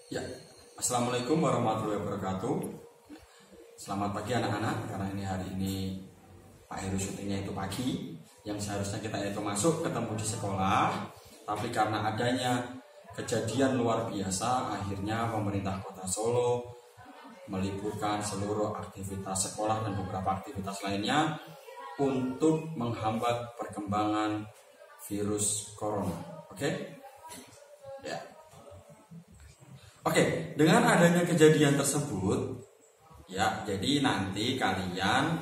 Ya, Assalamualaikum warahmatullahi wabarakatuh. Selamat pagi anak-anak, karena hari ini Pak Heru syutingnya itu pagi, yang seharusnya kita itu masuk ketemu di sekolah, tapi karena adanya kejadian luar biasa, akhirnya pemerintah Kota Solo meliburkan seluruh aktivitas sekolah dan beberapa aktivitas lainnya untuk menghambat perkembangan virus corona. Oke? Ya. Oke, dengan adanya kejadian tersebut, ya, jadi nanti kalian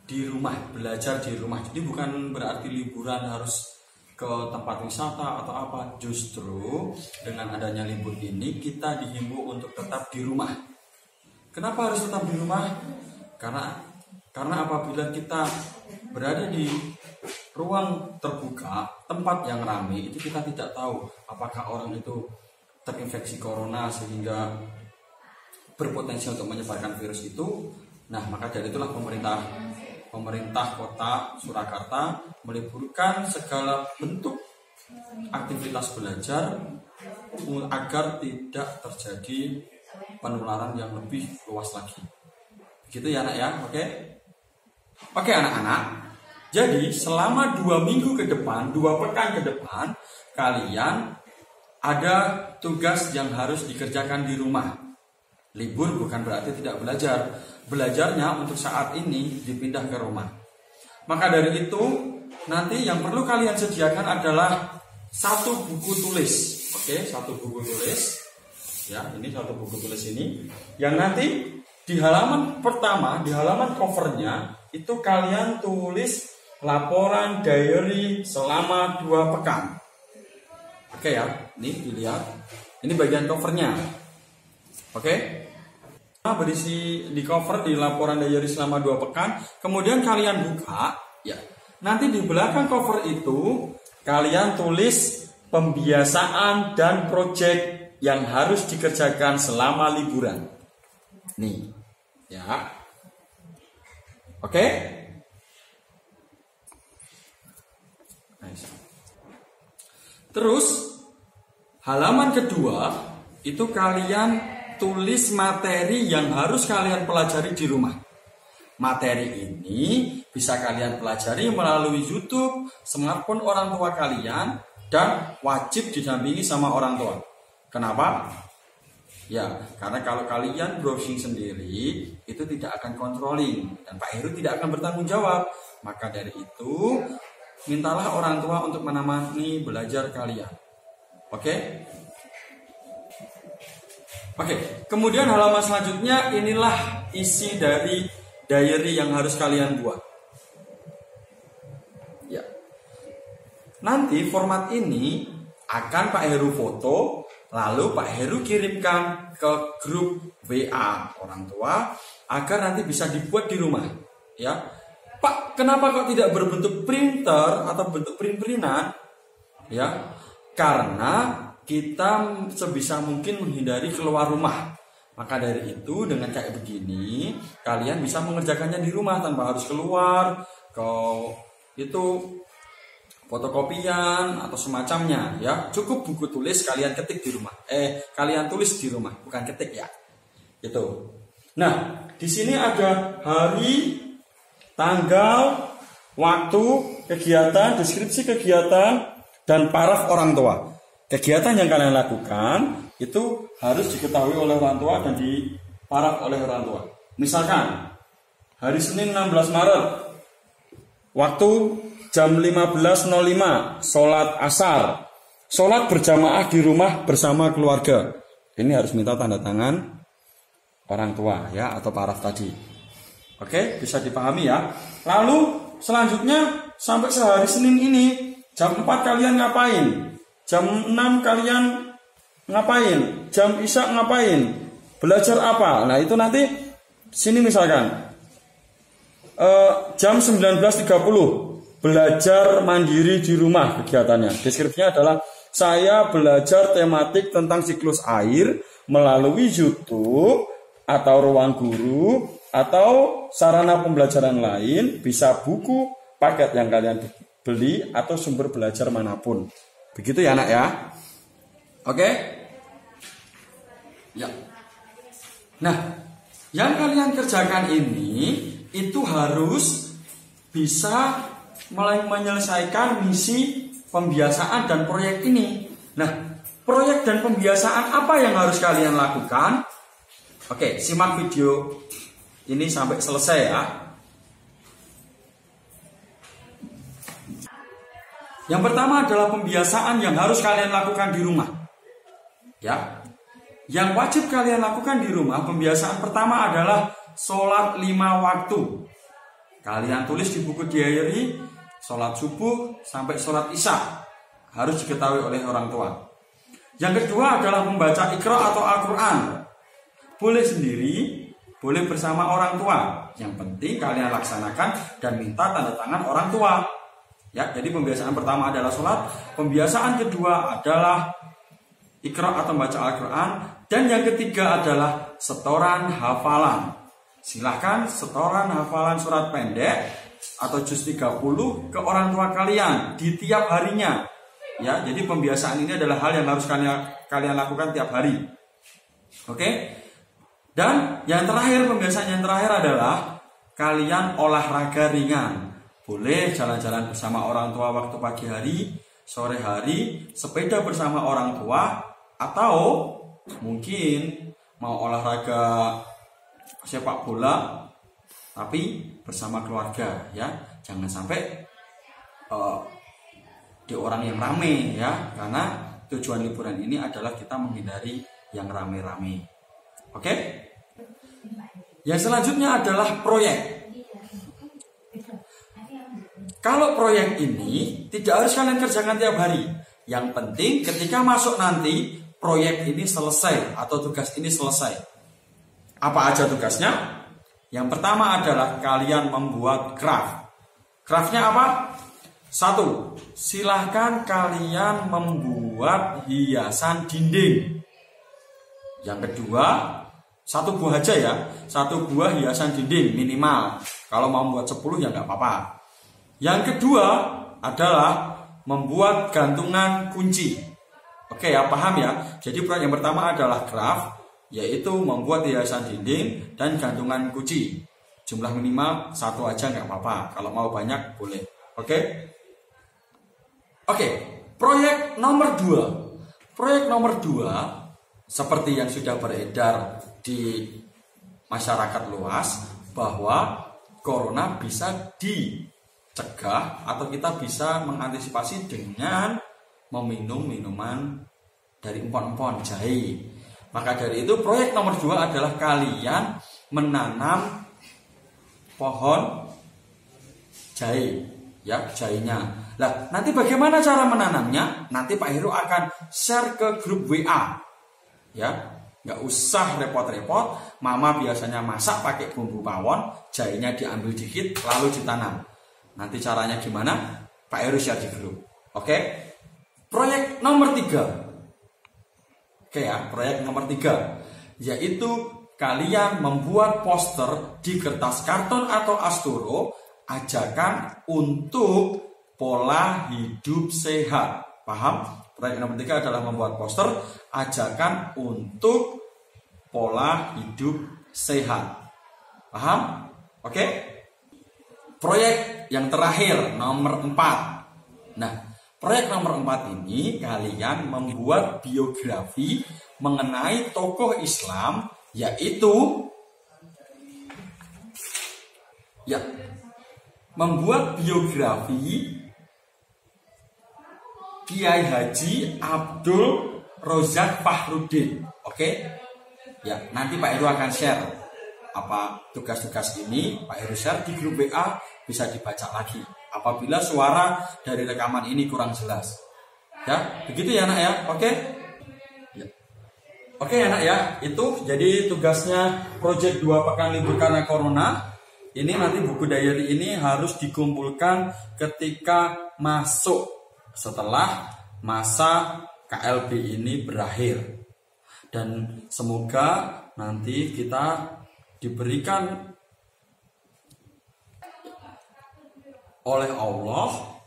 di rumah, belajar di rumah. Jadi bukan berarti liburan harus ke tempat wisata atau apa. Justru dengan adanya libur ini kita dihimbau untuk tetap di rumah. Kenapa harus tetap di rumah? Karena apabila kita berada di ruang terbuka, tempat yang ramai, itu kita tidak tahu apakah orang itu terinfeksi corona sehingga berpotensi untuk menyebarkan virus itu. Nah, maka dari itulah pemerintah Kota Surakarta meliburkan segala bentuk aktivitas belajar agar tidak terjadi penularan yang lebih luas lagi. Begitu ya anak ya, oke? Oke anak-anak. Jadi selama 2 minggu ke depan, 2 pekan ke depan, kalian ada tugas yang harus dikerjakan di rumah. Libur bukan berarti tidak belajar. Belajarnya untuk saat ini dipindah ke rumah. Maka dari itu, nanti yang perlu kalian sediakan adalah 1 buku tulis. Oke, 1 buku tulis. Ya, ini 1 buku tulis ini. Yang nanti di halaman pertama, di halaman covernya, itu kalian tulis laporan diary selama 2 pekan. Oke ya, ini dilihat. Ini bagian covernya. Oke. Nah, berisi di cover di laporan diary selama 2 pekan. Kemudian kalian buka, ya. Nanti di belakang cover itu kalian tulis pembiasaan dan proyek yang harus dikerjakan selama liburan. Nih, ya. Oke. Nice. Terus halaman kedua itu kalian tulis materi yang harus kalian pelajari di rumah. Materi ini bisa kalian pelajari melalui YouTube, smartphone orang tua kalian, dan wajib didampingi sama orang tua. Kenapa? Ya, karena kalau kalian browsing sendiri itu tidak akan controlling dan Pak Heru tidak akan bertanggung jawab. Maka dari itu mintalah orang tua untuk menemani belajar kalian. Oke? Oke, kemudian halaman selanjutnya inilah isi dari diary yang harus kalian buat. Ya. Nanti format ini akan Pak Heru foto, lalu Pak Heru kirimkan ke grup WA orang tua agar nanti bisa dibuat di rumah. Ya. Pak, kenapa kok tidak berbentuk printer atau bentuk print-printan? Ya, karena kita sebisa mungkin menghindari keluar rumah. Maka dari itu dengan kayak begini, kalian bisa mengerjakannya di rumah tanpa harus keluar ke itu fotokopian atau semacamnya. Ya, cukup buku tulis kalian ketik di rumah. Kalian tulis di rumah, bukan ketik ya. Itu. Nah, di sini ada hari, tanggal, waktu, kegiatan, deskripsi kegiatan, dan paraf orang tua. Kegiatan yang kalian lakukan itu harus diketahui oleh orang tua dan diparaf oleh orang tua. Misalkan hari Senin 16 Maret, waktu jam 15.05, sholat asar, sholat berjamaah di rumah bersama keluarga. Ini harus minta tanda tangan orang tua ya atau paraf tadi. Oke, bisa dipahami ya. Lalu selanjutnya sampai sehari Senin ini jam 4 kalian ngapain? Jam 6 kalian ngapain? Jam Isya ngapain? Belajar apa? Nah, itu nanti sini misalkan jam 19.30 belajar mandiri di rumah kegiatannya. Deskripsinya adalah saya belajar tematik tentang siklus air melalui YouTube atau ruang guru atau sarana pembelajaran lain, bisa buku, paket yang kalian beli atau sumber belajar manapun. Begitu ya anak ya. Oke. Ya. Nah, yang kalian kerjakan ini itu harus bisa menyelesaikan misi pembiasaan dan proyek ini. Nah, proyek dan pembiasaan apa yang harus kalian lakukan? Oke, simak video ini sampai selesai ya. Yang pertama adalah pembiasaan yang harus kalian lakukan di rumah. Ya. Yang wajib kalian lakukan di rumah, pembiasaan pertama adalah sholat 5 waktu. Kalian tulis di buku diary, sholat subuh sampai sholat isya. Harus diketahui oleh orang tua. Yang kedua adalah membaca Iqra atau Al-Quran. Boleh sendiri, boleh bersama orang tua. Yang penting kalian laksanakan dan minta tanda tangan orang tua. Ya, jadi pembiasaan pertama adalah sholat. Pembiasaan kedua adalah Iqra atau membaca Al-Quran. Dan yang ketiga adalah setoran hafalan. Silahkan setoran hafalan surat pendek atau juz 30 ke orang tua kalian di tiap harinya. Ya, jadi pembiasaan ini adalah hal yang harus kalian lakukan tiap hari. Oke? Dan yang terakhir, pembiasaan yang terakhir adalah kalian olahraga ringan. Boleh jalan-jalan bersama orang tua waktu pagi hari, sore hari, sepeda bersama orang tua, atau mungkin mau olahraga sepak bola tapi bersama keluarga ya. Jangan sampai di orang yang rame ya, karena tujuan liburan ini adalah kita menghindari yang rame-rame. Oke? Yang selanjutnya adalah proyek. Kalau proyek ini tidak harus kalian kerjakan tiap hari. Yang penting ketika masuk nanti proyek ini selesai atau tugas ini selesai. Apa aja tugasnya? Yang pertama adalah kalian membuat craft. Craftnya apa? 1. Silahkan kalian membuat hiasan dinding. Yang kedua, 1 buah aja ya. 1 buah hiasan dinding minimal. Kalau mau membuat 10 ya nggak apa-apa. Yang kedua adalah membuat gantungan kunci. Oke ya, paham ya? Jadi proyek yang pertama adalah craft, yaitu membuat hiasan dinding dan gantungan kunci. Jumlah minimal 1 aja nggak apa-apa. Kalau mau banyak boleh. Oke? Oke, proyek nomor 2. Proyek nomor 2 seperti yang sudah beredar di masyarakat luas bahwa corona bisa dicegah atau kita bisa mengantisipasi dengan meminum minuman dari empon-empon jahe. Maka dari itu proyek nomor 2 adalah kalian menanam pohon jahe, ya jahenya. Lah, nanti bagaimana cara menanamnya? Nanti Pak Heru akan share ke grup WA. Ya, nggak usah repot-repot. Mama biasanya masak pakai bumbu pawon, jahenya diambil dikit lalu ditanam. Nanti caranya gimana? Pak Heru share di grup. Oke? Proyek nomor 3. Oke ya, proyek nomor 3 yaitu kalian membuat poster di kertas karton atau asturo ajakan untuk pola hidup sehat. Paham? Proyek nomor 3 adalah membuat poster ajakan untuk pola hidup sehat. Paham? Oke? Proyek yang terakhir nomor 4. Nah, proyek nomor 4 ini kalian membuat biografi mengenai tokoh Islam, yaitu membuat biografi Kiai Haji Abdul Rozak Fahrudin. Oke? Ya, nanti Pak Heru akan share apa tugas-tugas ini. Pak Heru share di grup WA, bisa dibaca lagi apabila suara dari rekaman ini kurang jelas. Ya, begitu ya anak ya. Oke? Ya. Oke anak ya, itu jadi tugasnya Project 2 Pekan Libur Karena Corona. Ini nanti buku diary ini harus dikumpulkan ketika masuk setelah masa KLB ini berakhir. Dan semoga nanti kita diberikan oleh Allah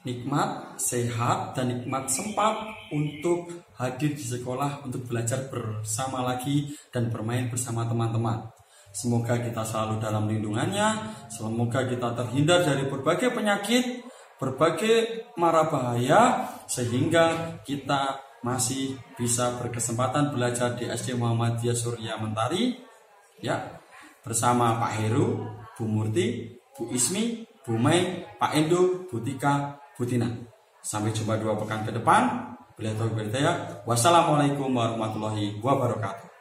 nikmat sehat dan nikmat sempat untuk hadir di sekolah untuk belajar bersama lagi dan bermain bersama teman-teman. Semoga kita selalu dalam lindungannya, semoga kita terhindar dari berbagai penyakit, berbagai mara bahaya, sehingga kita masih bisa berkesempatan belajar di SD Muhammadiyah Surya Mentari, ya, bersama Pak Heru, Bu Murti, Bu Ismi, Bu Mei, Pak Endo, Bu Tika, Bu Tina. Sampai jumpa 2 pekan ke depan. Wassalamualaikum warahmatullahi wabarakatuh.